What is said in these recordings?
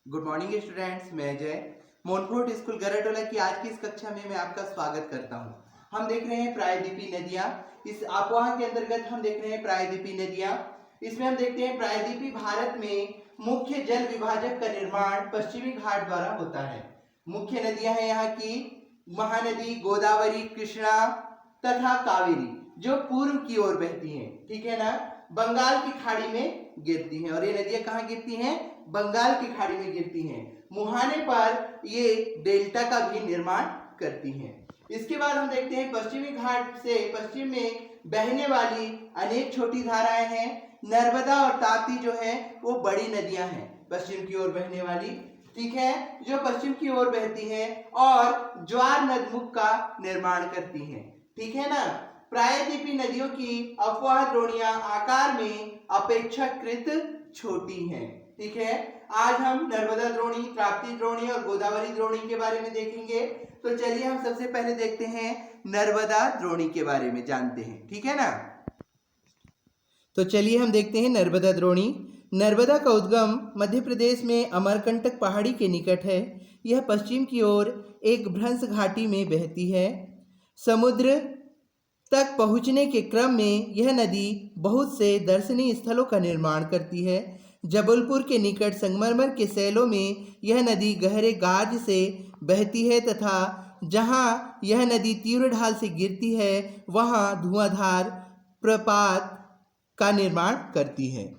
Good morning students, मैं जय मोनफोर्ट school गराटोला की आज की इस कक्षा में मैं आपका स्वागत करता हूं। हम देख रहे हैं प्रायद्वीपीय नदियां। इस आपवाह के अंतर्गत हम देख रहे हैं प्रायद्वीपीय नदियां। इसमें हम देखते हैं प्रायद्वीपीय भारत में मुख्य जल विभाजक का निर्माण पश्चिमी घाट द्वारा होता है। मुख्य नदियां हैं यहाँ की महानदी गोदावरी, कृष्णा तथा कावेरी, जो पूर्व की ओर बहती हैं, ठीक है ना, बंगाल की खाड़ी में गिरती हैं। और ये नदियां कहाँ गिरती हैं? बंगाल की खाड़ी में गिरती हैं। मुहाने पर ये डेल्टा का भी निर्माण करती हैं। इसके बाद हम देखते हैं पश्चिमी घाट से पश्चिम में बहने वाली अनेक छोटी धाराएं हैं। नर्मदा और ताप्ती जो है वो बड़ी नदियां हैं पश्चिम की ओर बहने वाली, ठीक है, जो पश्चिम की ओर बहती हैं और ज्वार नदमुख का निर्माण करती हैं, ठीक है ना। प्रायद्वीपीय नदियों की अफवाह द्रोणियां आकार में अपेक्षाकृत छोटी हैं, ठीक है। आज हम नर्मदा द्रोणी, ताप्ती द्रोणी और गोदावरी द्रोणी के बारे में देखेंगे। तो चलिए हम सबसे पहले देखते हैं नर्मदा द्रोणी के बारे में जानते हैं, ठीक है ना। तो चलिए हम देखते हैं नर्मदा द्रोणी। नर्मदा का उद्गम मध्य प्रदेश में अमरकंटक पहाड़ी के निकट है। यह पश्चिम की ओर एक भ्रंश घाटी में बहती है। समुद्र तक पहुंचने के क्रम में यह नदी बहुत से दर्शनीय स्थलों का निर्माण करती है। जबलपुर के निकट संगमरमर के सैलों में यह नदी गहरे गाज से बहती है तथा जहां यह नदी तीव्र ढाल से गिरती है वहां धुआंधार प्रपात का निर्माण करती है।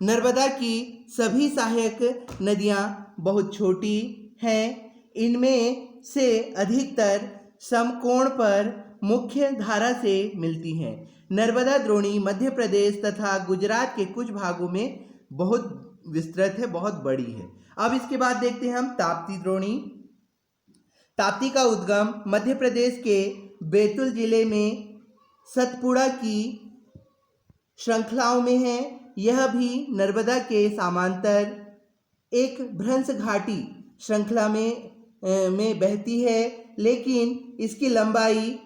नर्मदा की सभी सहायक नदियां बहुत छोटी हैं। इनमें से अधिकतर समकोण पर मुख्य धारा से मिलती हैं। नर्मदा द्रोणी मध्य प्रदेश तथा गुजरात के कुछ भागों में बहुत विस्तृत है, बहुत बड़ी है। अब इसके बाद देखते हैं हम ताप्ती द्रोणी। ताप्ती का उद्गम मध्य प्रदेश के बैतूल जिले में सतपुड़ा की श्रृंखलाओं में है। यह भी नर्मदा के समांतर एक भ्रंश घाटी श्रृंखला में बहती है, लेकिन इसकी लंबाई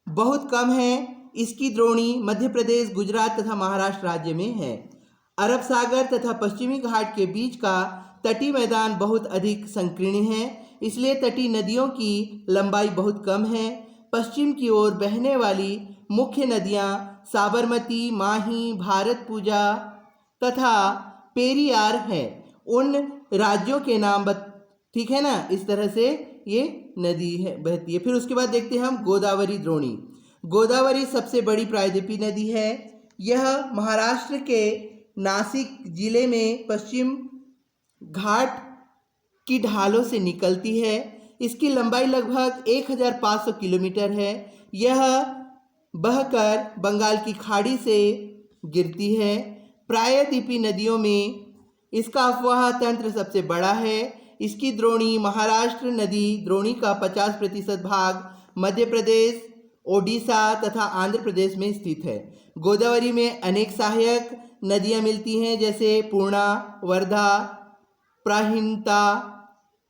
बहुत कम है। इसकी द्रोणी मध्य प्रदेश, गुजरात तथा महाराष्ट्र राज्य में है। अरब सागर तथा पश्चिमी घाट के बीच का तटीय मैदान बहुत अधिक संकीर्ण है, इसलिए तटीय नदियों की लंबाई बहुत कम है। पश्चिम की ओर बहने वाली मुख्य नदियां साबरमती, माही, भारतपुजा तथा पेरियार हैं। उन राज्यों के नाम ठीक है ना, इस तरह से ये नदी है, बहती है। फिर उसके बाद देखते हैं हम गोदावरी द्रोणी। गोदावरी सबसे बड़ी प्रायद्वीपीय नदी है। यह महाराष्ट्र के नासिक जिले में पश्चिम घाट की ढालों से निकलती है। इसकी लंबाई लगभग 1500 किलोमीटर है। यह बहकर बंगाल की खाड़ी से गिरती है। प्रायद्वीपीय नदियों में इसका अफवाह तंत्र सबसे बड़ा है। इसकी द्रोणी महाराष्ट्र नदी द्रोणी का 50% भाग मध्य प्रदेश, ओडिशा तथा आंध्र प्रदेश में स्थित है। गोदावरी में अनेक सहायक नदियां मिलती हैं, जैसे पूर्णा, वर्धा, प्राहिंता,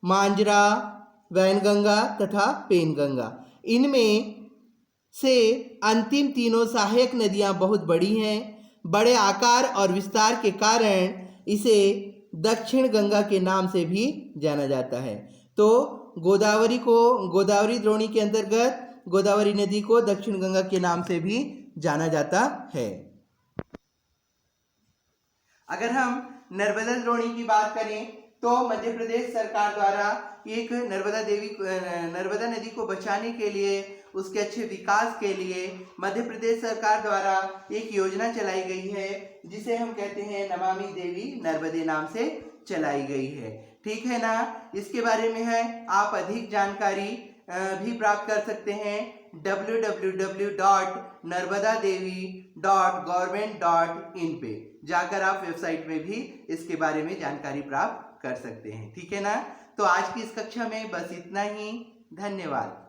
मांजरा, वैनगंगा तथा पेनगंगा। इनमें से अंतिम तीनों सहायक नदियां बहुत बड़ी हैं। बड़े आकार और विस्तार के कारण इसे दक्षिण गंगा के नाम से भी जाना जाता है। तो गोदावरी द्रोणी के अंतर्गत गोदावरी नदी को दक्षिण गंगा के नाम से भी जाना जाता है। अगर हम नर्मदा द्रोणी की बात करें तो मध्य प्रदेश सरकार द्वारा एक नर्मदा नदी को बचाने के लिए, उसके अच्छे विकास के लिए मध्य प्रदेश सरकार द्वारा एक योजना चलाई गई है, जिसे हम कहते हैं नमामि देवी नर्मदे नाम से चलाई गई है, ठीक है ना। इसके बारे में है आप अधिक जानकारी भी प्राप्त कर सकते हैं www.narmadadevi.government.in पे जाकर आप वेबसाइट में भी इसके बारे में जानकारी प्राप्त कर सकते हैं, ठीक है ना। तो आज की इस कक्षा में बस इतना ही। धन्यवाद।